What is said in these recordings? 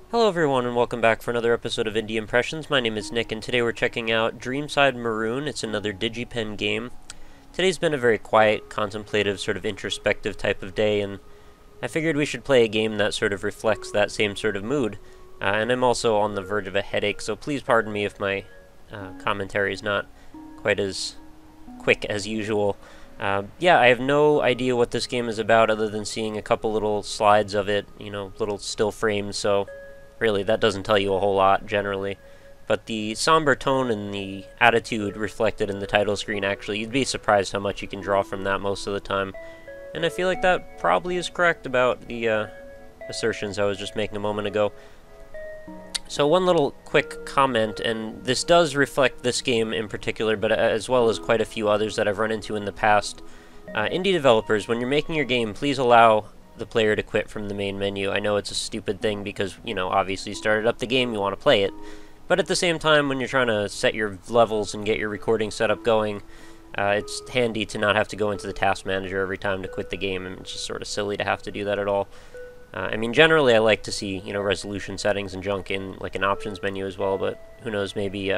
Hello everyone and welcome back for another episode of Indie Impressions. My name is Nick and today we're checking out Dreamside Maroon. It's another DigiPen game. Today's been a very quiet, contemplative, sort of introspective type of day, and I figured we should play a game that sort of reflects that same sort of mood. And I'm also on the verge of a headache, so please pardon me if my commentary is not quite as quick as usual. Yeah, I have no idea what this game is about other than seeing a couple little slides of it, little still frames, so really that doesn't tell you a whole lot generally. But the somber tone and the attitude reflected in the title screen, actually, you'd be surprised how much you can draw from that most of the time. And I feel like that probably is correct about the assertions I was just making a moment ago. So one little quick comment, and this does reflect this game in particular, but as well as quite a few others that I've run into in the past. Indie developers, when you're making your game, please allow the player to quit from the main menu. I know it's a stupid thing because, obviously you started up the game, you want to play it. But at the same time, when you're trying to set your levels and get your recording setup going, it's handy to not have to go into the task manager every time to quit the game, and it's just sort of silly to have to do that at all. Generally I like to see, resolution settings and junk in, like, an options menu as well, but who knows, maybe,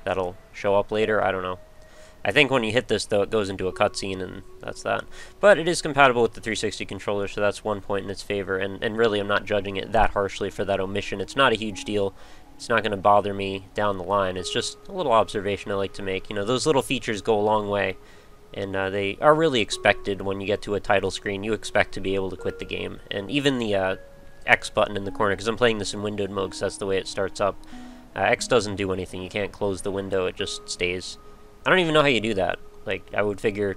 that'll show up later, I don't know. I think when you hit this, though, it goes into a cutscene, and that's that. But it is compatible with the 360 controller, so that's one point in its favor, and really I'm not judging it that harshly for that omission. It's not a huge deal. It's not going to bother me down the line. It's just a little observation I like to make. Those little features go a long way. And they are really expected when you get to a title screen. You expect to be able to quit the game. And even the X button in the corner, because I'm playing this in windowed mode, because that's the way it starts up. X doesn't do anything. You can't close the window. It just stays. I don't even know how you do that. Like, I would figure,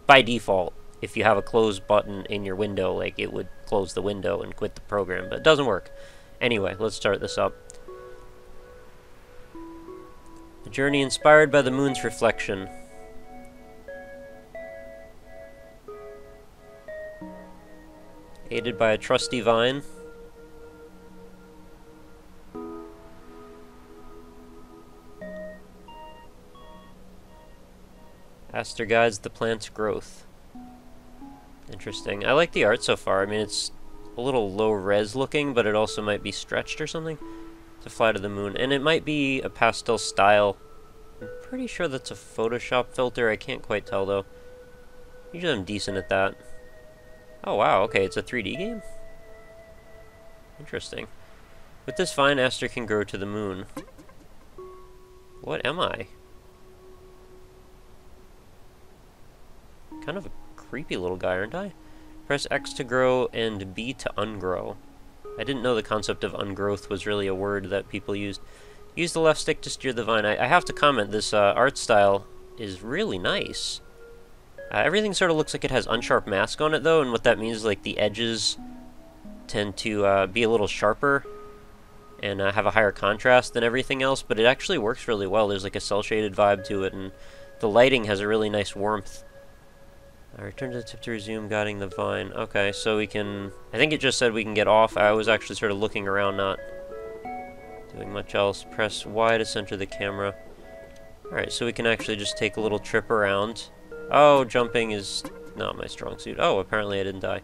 by default, if you have a close button in your window, like, it would close the window and quit the program. But it doesn't work. Anyway, let's start this up. A journey inspired by the moon's reflection. Aided by a trusty vine. Aster guides the plant's growth. Interesting. I like the art so far. I mean, it's a little low-res looking, but it also might be stretched or something to fly to the moon. And it might be a pastel style. I'm pretty sure that's a Photoshop filter. I can't quite tell, though. Usually I'm decent at that. Oh wow, okay, it's a 3D game? Interesting. With this vine, Aster can grow to the moon. What am I? Kind of a creepy little guy, aren't I? Press X to grow and B to ungrow. I didn't know the concept of ungrowth was really a word that people used. Use the left stick to steer the vine. I have to comment, this art style is really nice. Everything sort of looks like it has unsharp mask on it, though, and what that means is, like, the edges tend to be a little sharper and have a higher contrast than everything else, but it actually works really well. There's, like, a cel-shaded vibe to it, and the lighting has a really nice warmth. Return to the tip to resume guiding the vine. Okay, so we can... I think it just said we can get off. I was actually sort of looking around, not doing much else. Press Y to center the camera. Alright, so we can actually just take a little trip around. Oh, jumping is not my strong suit. Oh, apparently I didn't die.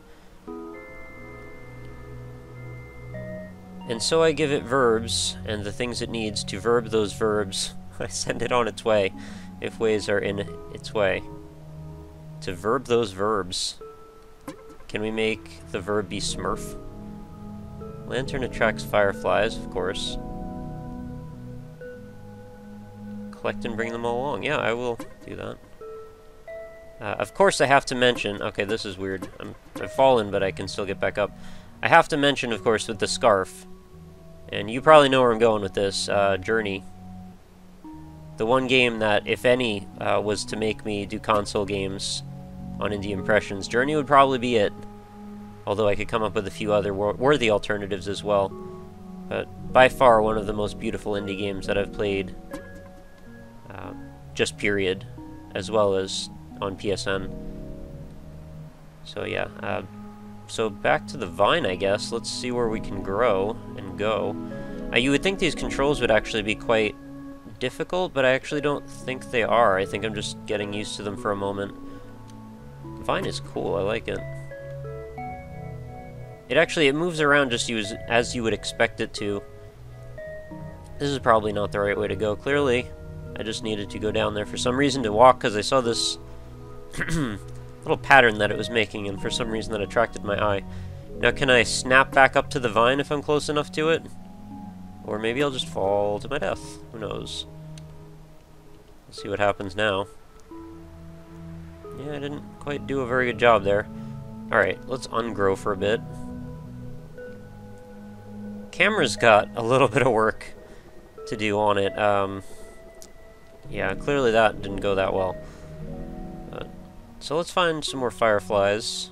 And so I give it verbs, and the things it needs to verb those verbs. I send it on its way, if ways are in its way. To verb those verbs. Can we make the verb be smurf? Lantern attracts fireflies, of course. Collect and bring them all along. Yeah, I will do that. Of course I have to mention... Okay, this is weird. I've fallen, but I can still get back up. I have to mention, of course, with the scarf. And you probably know where I'm going with this. Journey. The one game that, if any, was to make me do console games on Indie Impressions, Journey would probably be it. Although I could come up with a few other worthy alternatives as well. But by far one of the most beautiful indie games that I've played. Just period. As well as on PSN. So yeah, so back to the vine, I guess. Let's see where we can grow and go. You would think these controls would actually be quite difficult, but I actually don't think they are. I think I'm just getting used to them for a moment. Vine is cool, I like it. It moves around just as you would expect it to. This is probably not the right way to go, clearly. I just needed to go down there for some reason to walk, because I saw this little pattern that it was making, and for some reason that attracted my eye. Now, can I snap back up to the vine if I'm close enough to it? Or maybe I'll just fall to my death. Who knows? Let's see what happens now. Yeah, I didn't quite do a very good job there. Alright, let's ungrow for a bit. Camera's got a little bit of work to do on it. Yeah, clearly that didn't go that well. So let's find some more fireflies.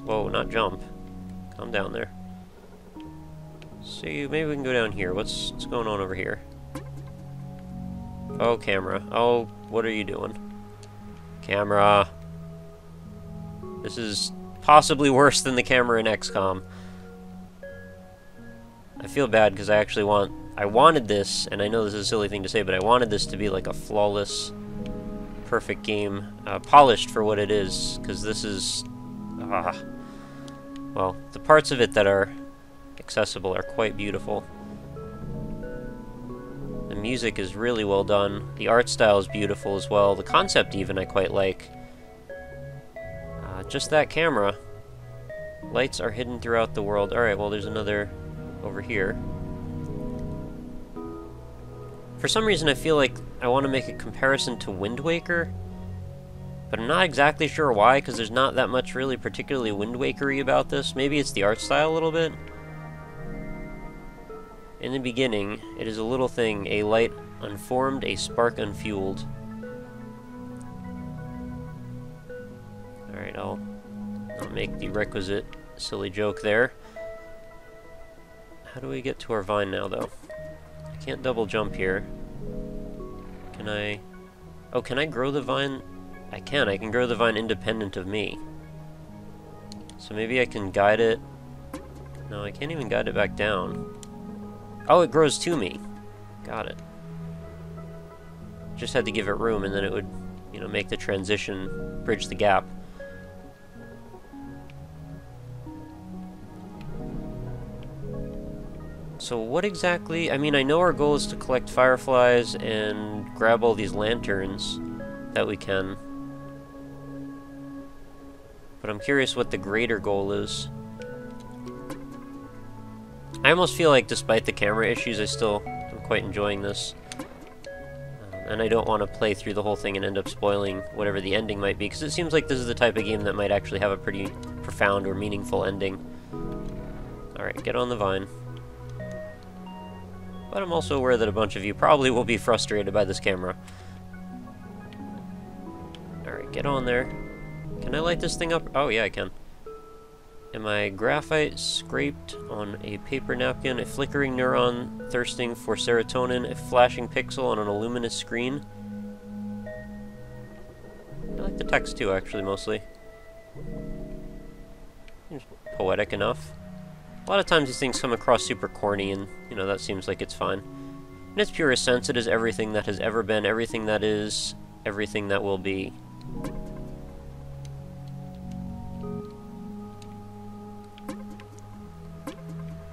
Whoa, not jump. Calm down there. See, maybe we can go down here. What's going on over here? Oh, camera. Oh, what are you doing? Camera. This is possibly worse than the camera in XCOM. I feel bad because I wanted this, and I know this is a silly thing to say, but I wanted this to be like a flawless, perfect game, polished for what it is, because this is, well, the parts of it that are accessible are quite beautiful. The music is really well done. The art style is beautiful as well. The concept even I quite like. Just that camera. Lights are hidden throughout the world. Alright, well there's another over here. For some reason I feel like I want to make a comparison to Wind Waker, but I'm not exactly sure why, because there's not that much really particularly Wind Waker-y about this. Maybe it's the art style a little bit. In the beginning, it is a little thing, a light unformed, a spark unfueled. Alright, I'll make the requisite silly joke there. How do we get to our vine now, though? I can't double jump here. Can I... Oh, can I grow the vine? I can grow the vine independent of me. So maybe I can guide it... No, I can't even guide it back down. Oh, it grows to me. Got it. Just had to give it room, and then it would, you know, make the transition, bridge the gap. So what exactly... I mean, I know our goal is to collect fireflies and grab all these lanterns that we can. But I'm curious what the greater goal is. I almost feel like, despite the camera issues, I'm quite enjoying this. And I don't want to play through the whole thing and end up spoiling whatever the ending might be, because it seems like this is the type of game that might actually have a pretty profound or meaningful ending. Alright, get on the vine. But I'm also aware that a bunch of you probably will be frustrated by this camera. Alright, get on there. Can I light this thing up? Oh, yeah, I can. Am I graphite scraped on a paper napkin, a flickering neuron thirsting for serotonin, a flashing pixel on an luminous screen? I like the text too, actually, mostly. Seems poetic enough. A lot of times these things come across super corny, and, you know, that seems like it's fine. In its purest sense, it is everything that has ever been, everything that is, everything that will be.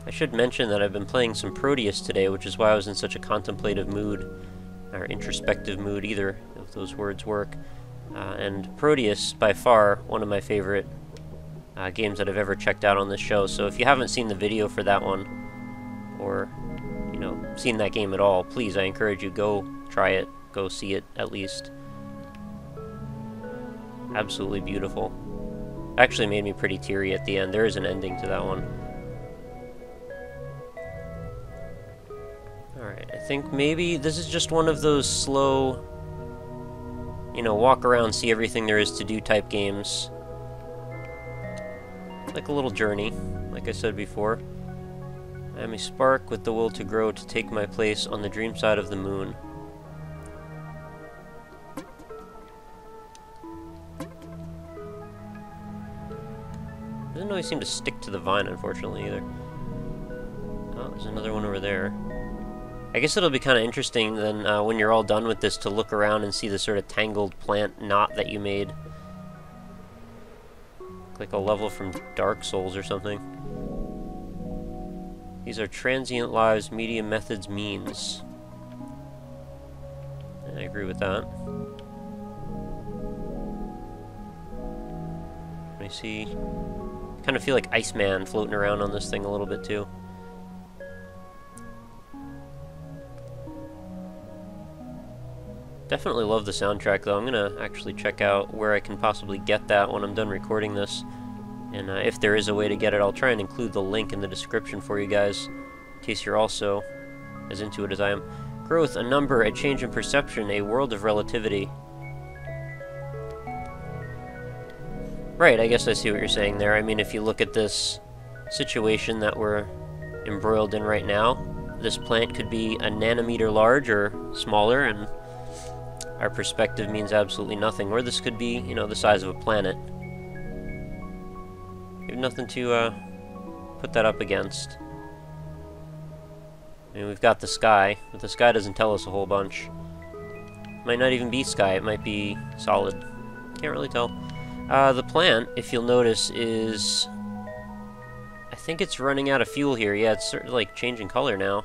I should mention that I've been playing some Proteus today, which is why I was in such a contemplative mood, or introspective mood, either of those words work. And Proteus, by far, one of my favorite games that I've ever checked out on this show, so if you haven't seen the video for that one, or, you know, seen that game at all, please, I encourage you, go try it, go see it, at least. Absolutely beautiful. Actually made me pretty teary at the end. There is an ending to that one. Alright, I think maybe this is just one of those slow, you know, walk around, see everything there is to do type games. Like a little journey, like I said before. I am a spark with the will to grow, to take my place on the dream side of the moon. Doesn't always seem to stick to the vine, unfortunately, either. Oh, there's another one over there. I guess it'll be kind of interesting then, when you're all done with this, to look around and see the sort of tangled plant knot that you made. like a level from Dark Souls or something. These are transient lives, media methods, means. I agree with that. Let me see. Kind of feel like Iceman floating around on this thing a little bit too. Definitely love the soundtrack though. I'm gonna actually check out where I can possibly get that when I'm done recording this. And if there is a way to get it, I'll try and include the link in the description for you guys, in case you're also as into it as I am. Growth, a number, a change in perception, a world of relativity. Right, I guess I see what you're saying there. I mean, if you look at this situation that we're embroiled in right now, this plant could be a nanometer large or smaller, and our perspective means absolutely nothing. Or this could be, you know, the size of a planet. We have nothing to put that up against. I mean, we've got the sky, but the sky doesn't tell us a whole bunch. Might not even be sky, it might be solid. Can't really tell. The plant, if you'll notice, is... I think it's running out of fuel here. Yeah, it's sort of like changing color now.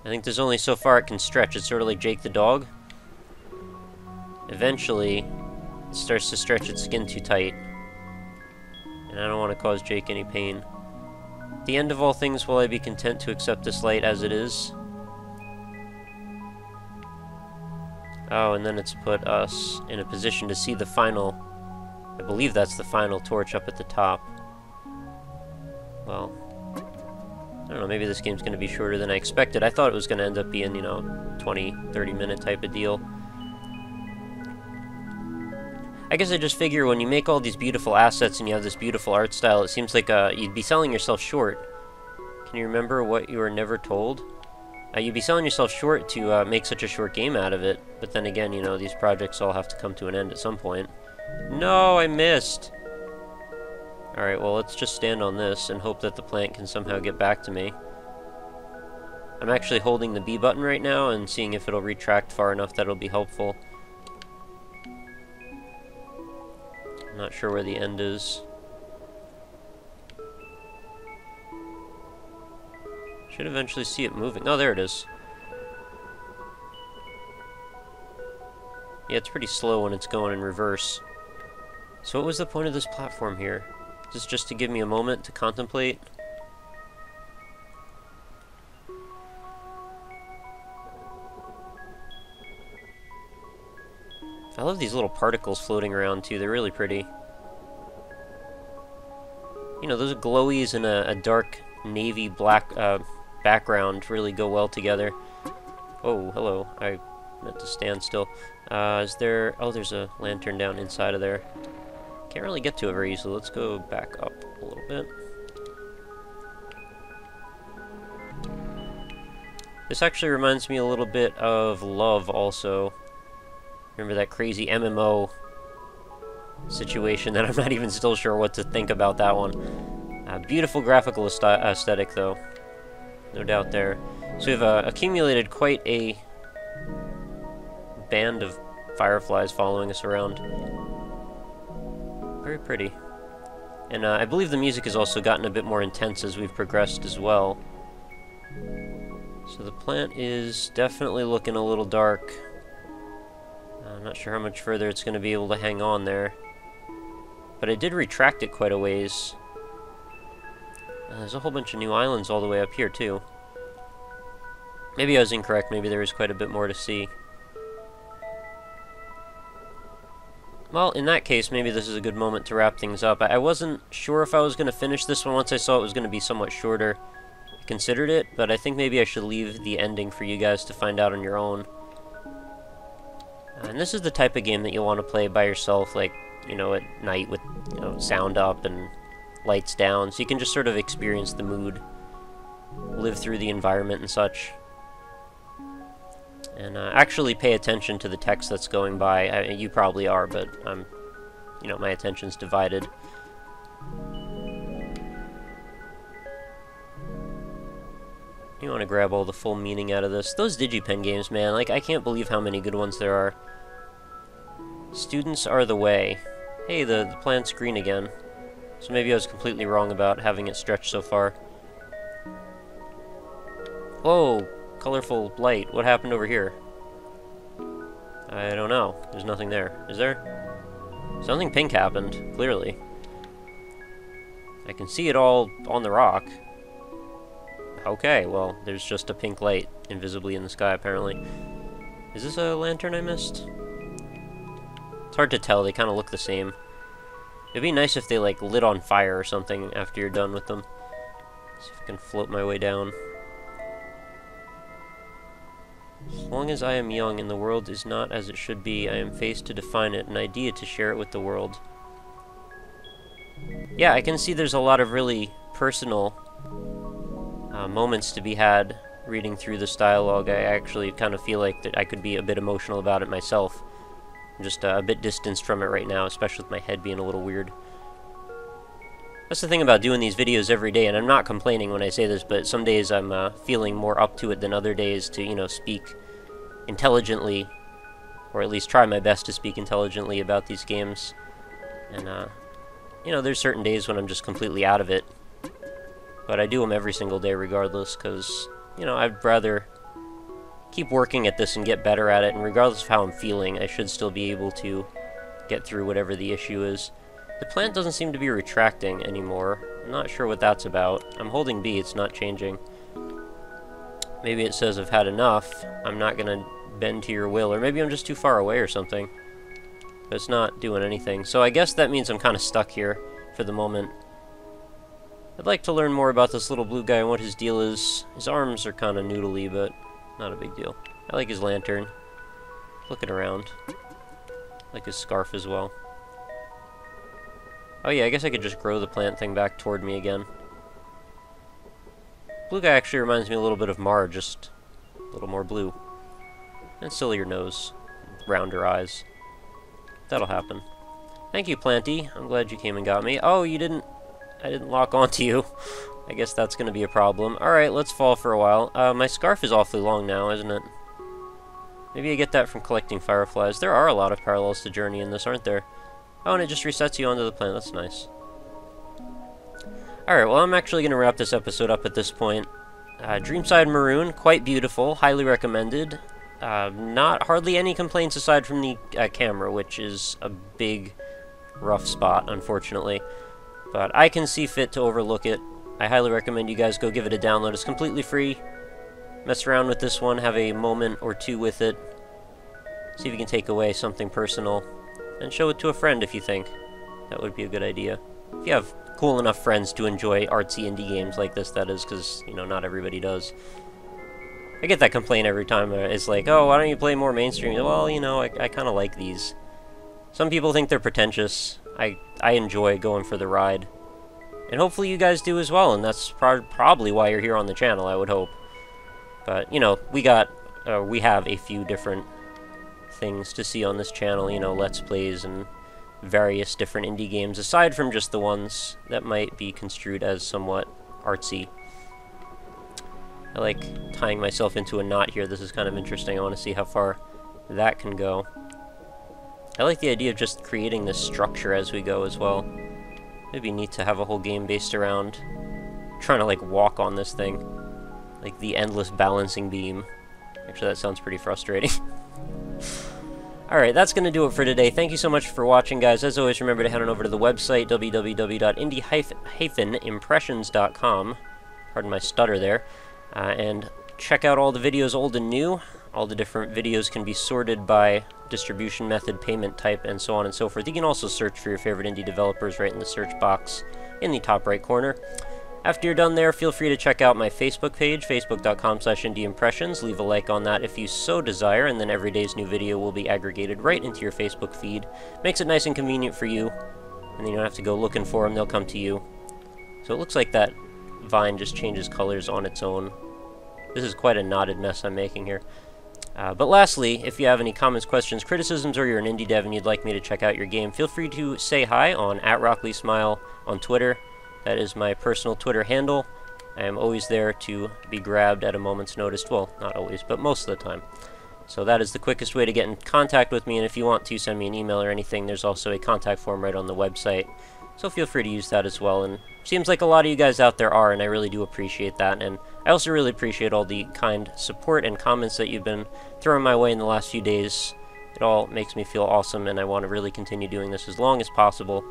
I think there's only so far it can stretch. It's sort of like Jake the dog. Eventually, it starts to stretch its skin too tight. And I don't want to cause Jake any pain. At the end of all things, will I be content to accept this light as it is? Oh, and then it's put us in a position to see the final... I believe that's the final torch up at the top. Well, I don't know, maybe this game's going to be shorter than I expected. I thought it was going to end up being, you know, 20, 30 minute type of deal. I guess I just figure when you make all these beautiful assets and you have this beautiful art style, it seems like you'd be selling yourself short. Can you remember what you were never told? You'd be selling yourself short to make such a short game out of it, but then again, you know, these projects all have to come to an end at some point. No, I missed! Alright, well, let's just stand on this and hope that the plant can somehow get back to me. I'm actually holding the B button right now and seeing if it'll retract far enough that it'll be helpful. I'm not sure where the end is. Should eventually see it moving. Oh, there it is. Yeah, it's pretty slow when it's going in reverse. So what was the point of this platform here? Is this just to give me a moment to contemplate? I love these little particles floating around too, they're really pretty. You know, those glowies and a dark navy black background really go well together. Oh, hello. I meant to stand still. Is there... Oh, there's a lantern down inside of there. Can't really get to it very easily. Let's go back up a little bit. This actually reminds me a little bit of Love also. Remember that crazy MMO situation that I'm not even still sure what to think about that one. Beautiful graphical aesthetic though. No doubt there. So we've accumulated quite a band of fireflies following us around. Very pretty. And I believe the music has also gotten a bit more intense as we've progressed as well. So the plant is definitely looking a little dark. I'm not sure how much further it's going to be able to hang on there. But I did retract it quite a ways. There's a whole bunch of new islands all the way up here too. Maybe I was incorrect, maybe there is quite a bit more to see. Well, in that case, maybe this is a good moment to wrap things up. I wasn't sure if I was going to finish this one once I saw it was going to be somewhat shorter. I considered it, but I think maybe I should leave the ending for you guys to find out on your own. And this is the type of game that you'll want to play by yourself, like, you know, at night with, you know, sound up and lights down, so you can just sort of experience the mood, live through the environment and such. And actually pay attention to the text that's going by. You probably are, but you know, my attention's divided. You want to grab all the full meaning out of this. Those DigiPen games, man, like, I can't believe how many good ones there are. Students are the way. Hey, the plant's green again. So maybe I was completely wrong about having it stretch so far. Whoa! Colorful light. What happened over here? I don't know. There's nothing there. Is there? Something pink happened, clearly. I can see it all on the rock. Okay, well, there's just a pink light invisibly in the sky, apparently. Is this a lantern I missed? It's hard to tell. They kind of look the same. It'd be nice if they, like, lit on fire or something after you're done with them. See if I can float my way down. As long as I am young and the world is not as it should be, I am faced to define it, an idea to share it with the world. Yeah, I can see there's a lot of really personal moments to be had reading through this dialogue. I actually kind of feel like that I could be a bit emotional about it myself. I'm just a bit distanced from it right now, especially with my head being a little weird. That's the thing about doing these videos every day, and I'm not complaining when I say this, but some days I'm feeling more up to it than other days to, you know, speak intelligently, or at least try my best to speak intelligently about these games. And, you know, there's certain days when I'm just completely out of it, but I do them every single day regardless, because, you know, I'd rather keep working at this and get better at it, and regardless of how I'm feeling, I should still be able to get through whatever the issue is. The plant doesn't seem to be retracting anymore. I'm not sure what that's about. I'm holding B, it's not changing. Maybe it says I've had enough. I'm not gonna bend to your will, or maybe I'm just too far away or something. But it's not doing anything. So I guess that means I'm kind of stuck here for the moment. I'd like to learn more about this little blue guy and what his deal is. His arms are kind of noodly, but not a big deal. I like his lantern. Looking around. I like his scarf as well. Oh yeah, I guess I could just grow the plant thing back toward me again. Blue guy actually reminds me a little bit of Mar, just a little more blue. And sillier nose. Rounder eyes. That'll happen. Thank you, Planty. I'm glad you came and got me. Oh, you didn't... I didn't lock onto you. I guess that's going to be a problem. Alright, let's fall for a while. My scarf is awfully long now, isn't it? Maybe I get that from collecting fireflies. There are a lot of parallels to Journey in this, aren't there? Oh, and it just resets you onto the plant. That's nice. Alright, well, I'm actually going to wrap this episode up at this point. Dreamside Maroon, quite beautiful. Highly recommended. Not hardly any complaints aside from the camera, which is a big, rough spot, unfortunately. But I can see fit to overlook it. I highly recommend you guys go give it a download. It's completely free. Mess around with this one, have a moment or two with it. See if you can take away something personal. And show it to a friend if you think. That would be a good idea. If you have cool enough friends to enjoy artsy indie games like this, that is, because, you know, not everybody does. I get that complaint every time. It's like, oh, why don't you play more mainstream? Well, you know, I kind of like these. Some people think they're pretentious. I enjoy going for the ride. And hopefully you guys do as well, and that's probably why you're here on the channel, I would hope. But, you know, we have a few different things to see on this channel, you know, Let's Plays and various different indie games, aside from just the ones that might be construed as somewhat artsy. I like tying myself into a knot here. This is kind of interesting. I want to see how far that can go. I like the idea of just creating this structure as we go as well. It'd be neat to have a whole game based around trying to, like, walk on this thing. Like the endless balancing beam. Actually, that sounds pretty frustrating. Alright, that's going to do it for today. Thank you so much for watching, guys. As always, remember to head on over to the website, www.indie-impressions.com. Pardon my stutter there. And check out all the videos, old and new. All the different videos can be sorted by distribution method, payment type, and so on and so forth. You can also search for your favorite indie developers right in the search box in the top right corner. After you're done there, feel free to check out my Facebook page, facebook.com/indieimpressions. Leave a like on that if you so desire, and then every day's new video will be aggregated right into your Facebook feed. Makes it nice and convenient for you, and then you don't have to go looking for them, they'll come to you. So it looks like that vine just changes colors on its own. This is quite a knotted mess I'm making here. But lastly, if you have any comments, questions, criticisms, or you're an indie dev and you'd like me to check out your game, feel free to say hi on @RockLeeSmile on Twitter. That is my personal Twitter handle. I am always there to be grabbed at a moment's notice. Well, not always, but most of the time. So that is the quickest way to get in contact with me, and if you want to send me an email or anything, there's also a contact form right on the website. So feel free to use that as well, and seems like a lot of you guys out there are, and I really do appreciate that. And I also really appreciate all the kind support and comments that you've been throwing my way in the last few days. It all makes me feel awesome, and I want to really continue doing this as long as possible.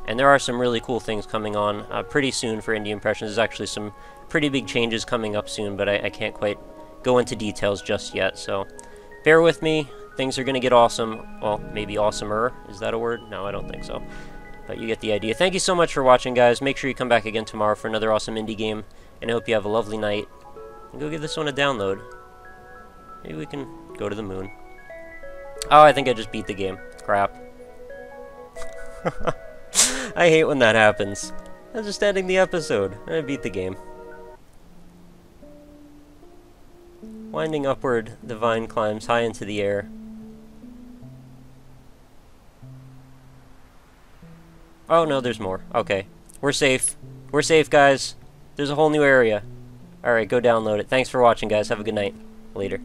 And there are some really cool things coming on pretty soon for Indie Impressions. There's actually some pretty big changes coming up soon, but I can't quite go into details just yet, so bear with me. Things are going to get awesome. Well, maybe awesomer. Is that a word? No, I don't think so. But you get the idea. Thank you so much for watching, guys. Make sure you come back again tomorrow for another awesome indie game, and I hope you have a lovely night. And go give this one a download. Maybe we can go to the moon. Oh, I think I just beat the game. Crap. I hate when that happens. I was just ending the episode, and I beat the game. Winding upward, the vine climbs high into the air. Oh, no, there's more. Okay. We're safe. We're safe, guys. There's a whole new area. Alright, go download it. Thanks for watching, guys. Have a good night. Later.